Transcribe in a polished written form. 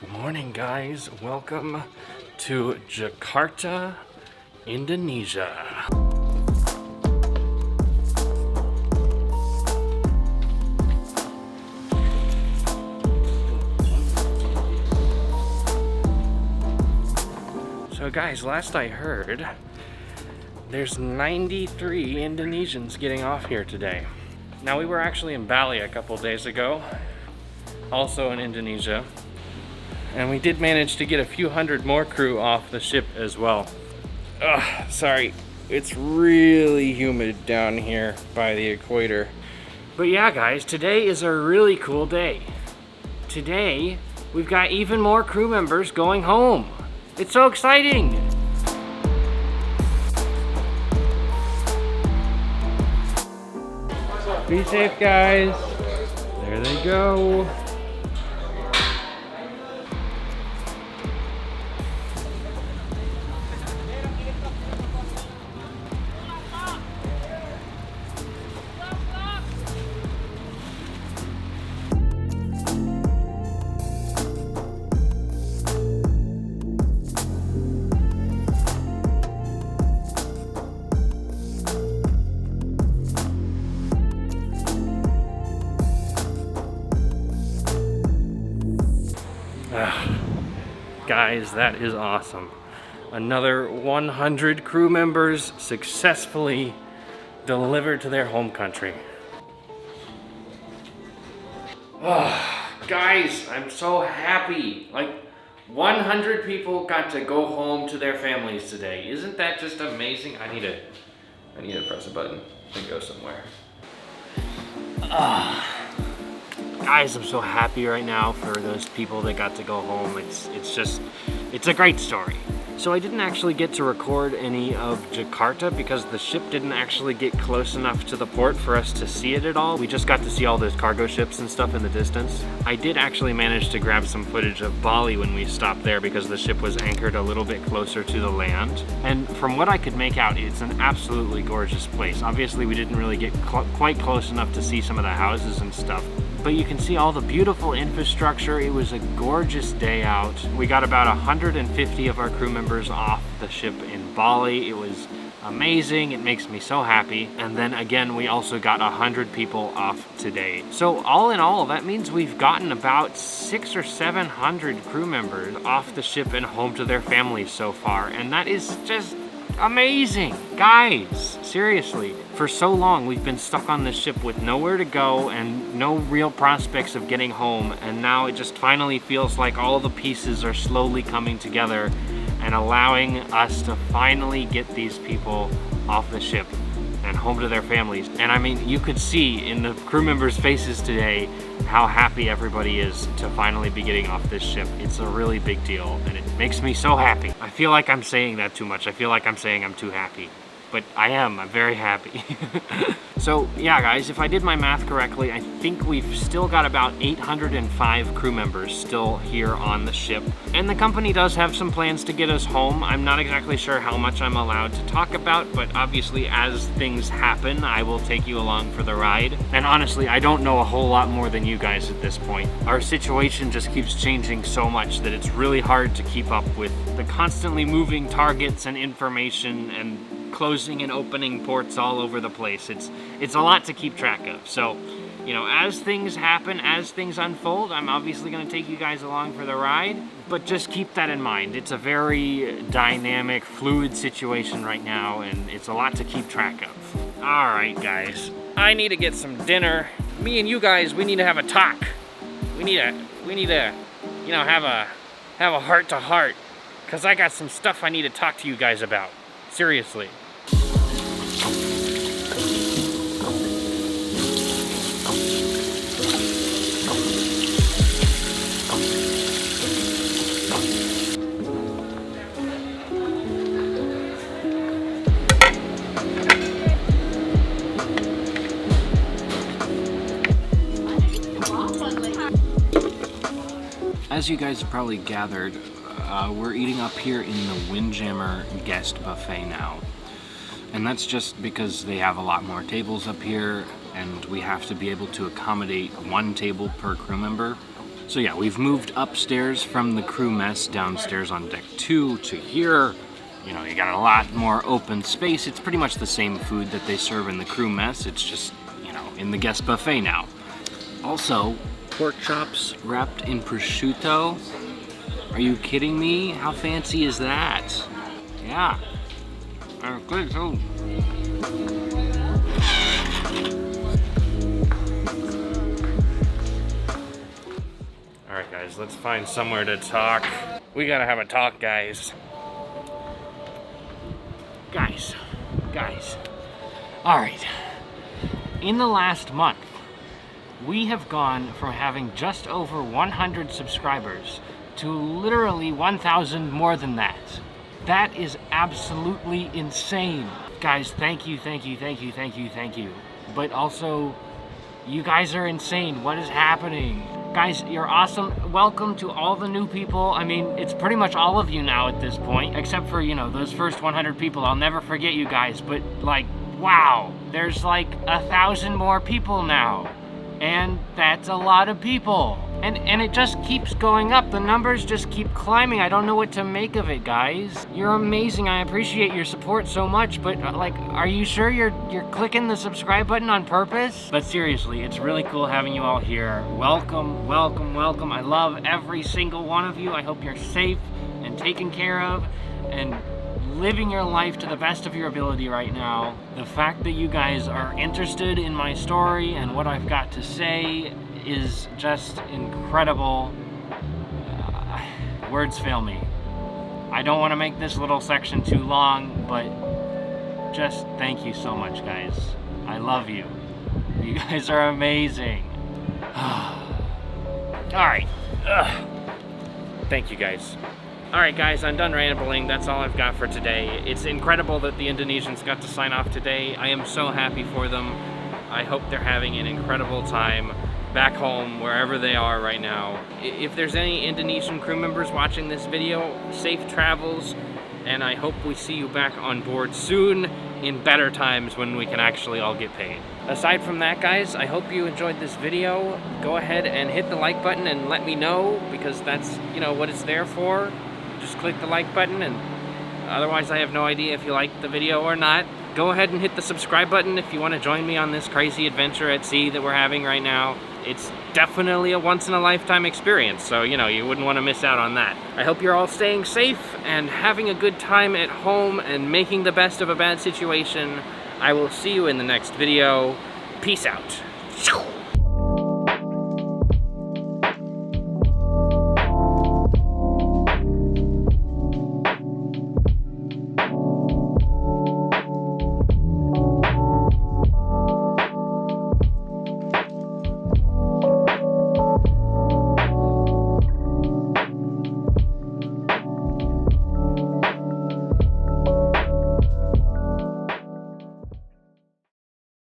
Good morning, guys. Welcome to Jakarta, Indonesia. So guys, last I heard, there's 93 Indonesians getting off here today. Now, we were actually in Bali a couple days ago, also in Indonesia, and we did manage to get a few hundred more crew off the ship as well. Ugh, sorry, it's really humid down here by the equator. But yeah, guys, today is a really cool day. Today, we've got even more crew members going home. It's so exciting! Be safe, guys. There they go. Guys, that is awesome. Another 100 crew members successfully delivered to their home country. Oh, guys, I'm so happy. Like, 100 people got to go home to their families today. Isn't that just amazing? I need to press a button and go somewhere. Guys, I'm so happy right now for those people that got to go home. It's a great story. So I didn't actually get to record any of Jakarta because the ship didn't actually get close enough to the port for us to see it at all. We just got to see all those cargo ships and stuff in the distance. I did actually manage to grab some footage of Bali when we stopped there because the ship was anchored a little bit closer to the land. And from what I could make out, it's an absolutely gorgeous place. Obviously, we didn't really get quite close enough to see some of the houses and stuff, but you can see all the beautiful infrastructure. It was a gorgeous day out. We got about 150 of our crew members off the ship in Bali. It was amazing. It makes me so happy. And then again, we also got 100 people off today. So all in all, that means we've gotten about 600 or 700 crew members off the ship and home to their families so far. And that is just amazing. Guys, seriously, for so long we've been stuck on this ship with nowhere to go and no real prospects of getting home, and now it just finally feels like all the pieces are slowly coming together and allowing us to finally get these people off the ship and home to their families. And I mean, you could see in the crew members' faces today how happy everybody is to finally be getting off this ship. It's a really big deal, and it makes me so happy. I feel like I'm saying that too much. I feel like I'm saying I'm too happy, but I'm very happy. So yeah, guys, if I did my math correctly, I think we've still got about 805 crew members still here on the ship. And the company does have some plans to get us home. I'm not exactly sure how much I'm allowed to talk about, but obviously as things happen, I will take you along for the ride. And honestly, I don't know a whole lot more than you guys at this point. Our situation just keeps changing so much that it's really hard to keep up with the constantly moving targets and information and closing and opening ports all over the place. It's a lot to keep track of. So, you know, as things happen, as things unfold, I'm obviously going to take you guys along for the ride, but just keep that in mind. It's a very dynamic, fluid situation right now, and it's a lot to keep track of. All right, guys, I need to get some dinner. Me and you guys, we need to have a talk. We need to, you know, have a heart to heart, because I got some stuff I need to talk to you guys about. Seriously. As you guys have probably gathered, we're eating up here in the Windjammer guest buffet now. And that's just because they have a lot more tables up here, and we have to be able to accommodate one table per crew member. So yeah, we've moved upstairs from the crew mess downstairs on deck 2 to here. You know, you got a lot more open space. It's pretty much the same food that they serve in the crew mess. It's just, you know, in the guest buffet now. Also, pork chops wrapped in prosciutto. Are you kidding me? How fancy is that? Yeah. Good too. Alright guys, let's find somewhere to talk. We gotta have a talk, guys. Guys. Alright. In the last month, we have gone from having just over 100 subscribers to literally 1,000 more than that. That is absolutely insane. Guys, thank you. But also, you guys are insane. What is happening? Guys, you're awesome. Welcome to all the new people. I mean, it's pretty much all of you now at this point, except for, you know, those first 100 people. I'll never forget you guys, but like, wow, there's like 1,000 more people now. And that's a lot of people. And it just keeps going up. The numbers just keep climbing. I don't know what to make of it, guys. You're amazing. I appreciate your support so much, but like, are you sure you're clicking the subscribe button on purpose? But seriously, it's really cool having you all here. Welcome. I love every single one of you. I hope you're safe and taken care of and living your life to the best of your ability right now. The fact that you guys are interested in my story and what I've got to say is just incredible. Words fail me. I don't want to make this little section too long, but just thank you so much, guys. I love you. You guys are amazing. Alright. Thank you, guys. Alright guys, I'm done rambling. That's all I've got for today. It's incredible that the Indonesians got to sign off today. I am so happy for them. I hope they're having an incredible time back home, wherever they are right now. If there's any Indonesian crew members watching this video, safe travels, and I hope we see you back on board soon in better times when we can actually all get paid. Aside from that, guys, I hope you enjoyed this video. Go ahead and hit the like button and let me know, because that's, you know, what it's there for. Just click the like button, and otherwise I have no idea if you liked the video or not. Go ahead and hit the subscribe button if you want to join me on this crazy adventure at sea that we're having right now. It's definitely a once-in-a-lifetime experience, so, you know, you wouldn't want to miss out on that. I hope you're all staying safe and having a good time at home and making the best of a bad situation. I will see you in the next video. Peace out.